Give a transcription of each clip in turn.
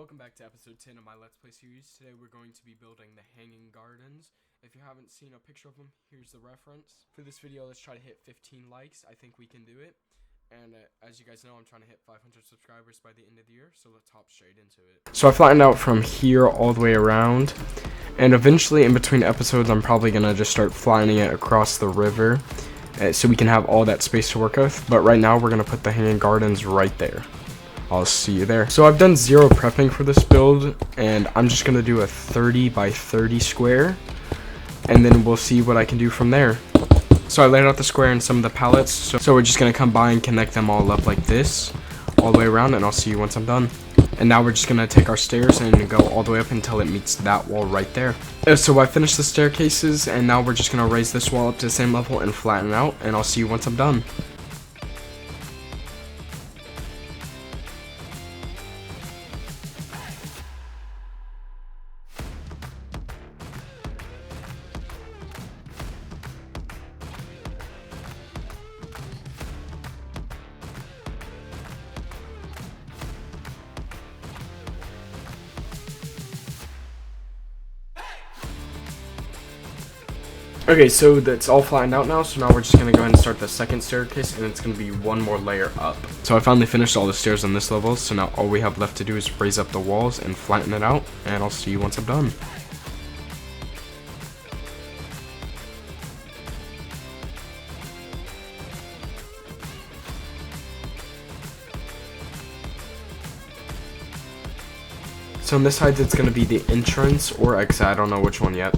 Welcome back to episode 10 of my Let's Play series. Today we're going to be building the hanging gardens. If you haven't seen a picture of them, here's the reference. For this video, let's try to hit 15 likes. I think we can do it. And as you guys know, I'm trying to hit 500 subscribers by the end of the year, so let's hop straight into it. So I flattened out from here all the way around. And eventually, in between episodes, I'm probably going to just start flattening it across the river. So we can have all that space to work with. But right now, we're going to put the hanging gardens right there. I'll see you there. So I've done zero prepping for this build, and I'm just going to do a 30 by 30 square, and then we'll see what I can do from there. So I laid out the square and some of the pallets, so we're just going to come by and connect them all up like this, all the way around, and I'll see you once I'm done. And now we're just going to take our stairs and go all the way up until it meets that wall right there. So I finished the staircases, and now we're just going to raise this wall up to the same level and flatten it out, and I'll see you once I'm done. Okay, so that's all flattened out now, so now we're just going to go ahead and start the second staircase, and it's going to be one more layer up. So I finally finished all the stairs on this level, so now all we have left to do is raise up the walls and flatten it out, and I'll see you once I'm done. So on this side, it's going to be the entrance or exit, I don't know which one yet.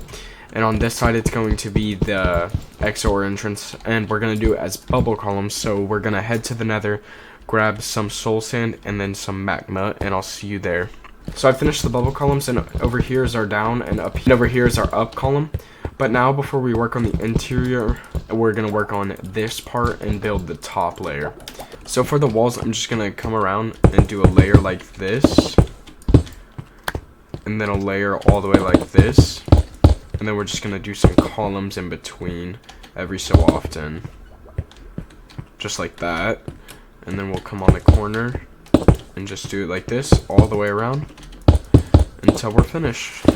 And on this side, it's going to be the exit or entrance, and we're going to do it as bubble columns. So we're going to head to the nether, grab some soul sand, and then some magma, and I'll see you there. So I finished the bubble columns, and over here is our down, and over here is our up column. But now, before we work on the interior, we're going to work on this part and build the top layer. So for the walls, I'm just going to come around and do a layer like this, and then a layer all the way like this. And then we're just going to do some columns in between every so often. Just like that. And then we'll come on the corner and just do it like this all the way around until we're finished.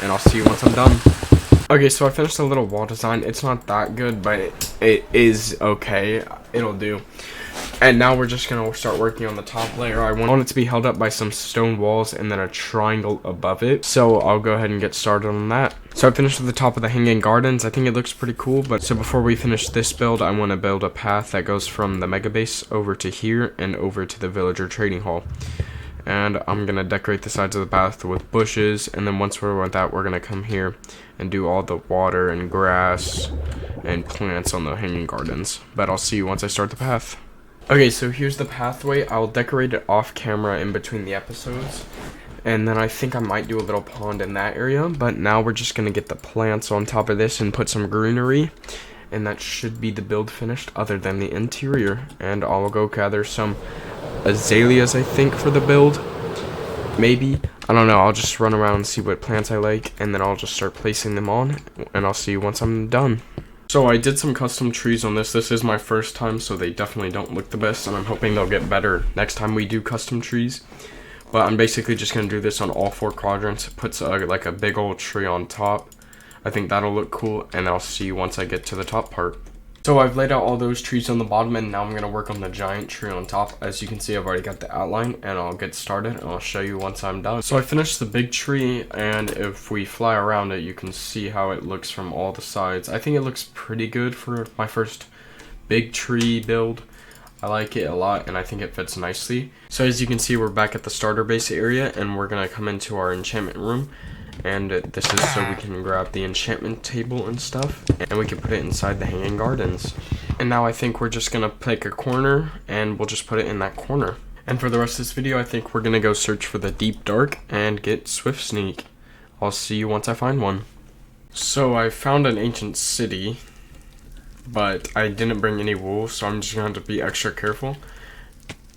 And I'll see you once I'm done. Okay, so I finished the little wall design. It's not that good, but it is okay. It'll do. And now we're just going to start working on the top layer. I want it to be held up by some stone walls and then a triangle above it. So I'll go ahead and get started on that. So I finished with the top of the hanging gardens. I think it looks pretty cool. But so before we finish this build, I want to build a path that goes from the mega base over to here and over to the villager trading hall. And I'm going to decorate the sides of the path with bushes. And then once we're with that, we're going to come here and do all the water and grass and plants on the hanging gardens. But I'll see you once I start the path. Okay, so here's the pathway. I'll decorate it off camera in between the episodes. And then I think I might do a little pond in that area. But now we're just going to get the plants on top of this and put some greenery. And that should be the build finished other than the interior. And I'll go gather some azaleas, I think, for the build. Maybe. I don't know. I'll just run around and see what plants I like. And then I'll just start placing them on. And I'll see you once I'm done. So I did some custom trees on this. This is my first time, so they definitely don't look the best, and I'm hoping they'll get better next time we do custom trees. But I'm basically just going to do this on all 4 quadrants. It puts like a big old tree on top. I think that'll look cool, and I'll see you once I get to the top part. So I've laid out all those trees on the bottom, and now I'm going to work on the giant tree on top. As you can see, I've already got the outline, and I'll get started, and I'll show you once I'm done. So I finished the big tree, and if we fly around it, you can see how it looks from all the sides. I think it looks pretty good for my first big tree build. I like it a lot, and I think it fits nicely. So as you can see, we're back at the starter base area, and we're going to come into our enchantment room. And this is so we can grab the enchantment table and stuff, and we can put it inside the hanging gardens. And now I think we're just going to pick a corner, and we'll just put it in that corner. And for the rest of this video, I think we're going to go search for the deep dark and get Swift Sneak. I'll see you once I find one. So I found an ancient city, but I didn't bring any wool, so I'm just going to be extra careful.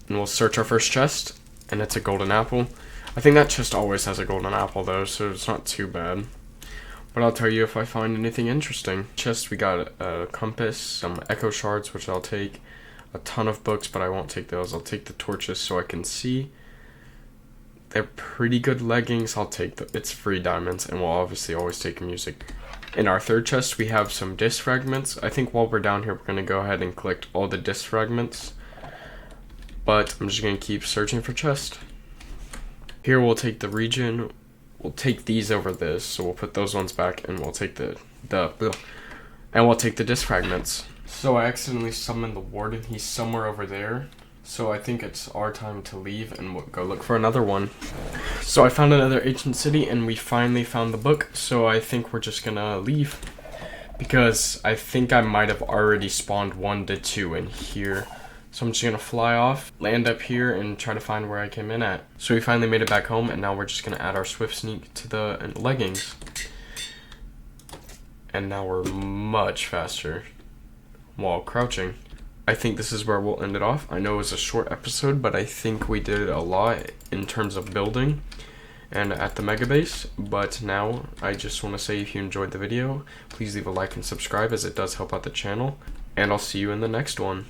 And we'll search our first chest, and it's a golden apple. I think that chest always has a golden apple though, so it's not too bad. But I'll tell you if I find anything interesting. Chest, we got a compass, some echo shards, which I'll take. A ton of books, but I won't take those. I'll take the torches so I can see. They're pretty good leggings. I'll take it's free diamonds, and we'll obviously always take music. In our third chest, we have some disc fragments. I think while we're down here, we're going to go ahead and collect all the disc fragments. But I'm just going to keep searching for chests. Here we'll take the region. We'll take these over this, so we'll put those ones back, and we'll take we'll take the disc fragments. So I accidentally summoned the warden. He's somewhere over there. So I think it's our time to leave, and we'll go look for another one. So I found another ancient city, and we finally found the book. So I think we're just gonna leave, because I think I might have already spawned 1 to 2 in here. So I'm just gonna fly off, land up here, and try to find where I came in at. So we finally made it back home, and now we're just gonna add our swift sneak to the leggings. And now we're much faster while crouching. I think this is where we'll end it off. I know it was a short episode, but I think we did a lot in terms of building and at the mega base. But now I just want to say, if you enjoyed the video, please leave a like and subscribe, as it does help out the channel. And I'll see you in the next one.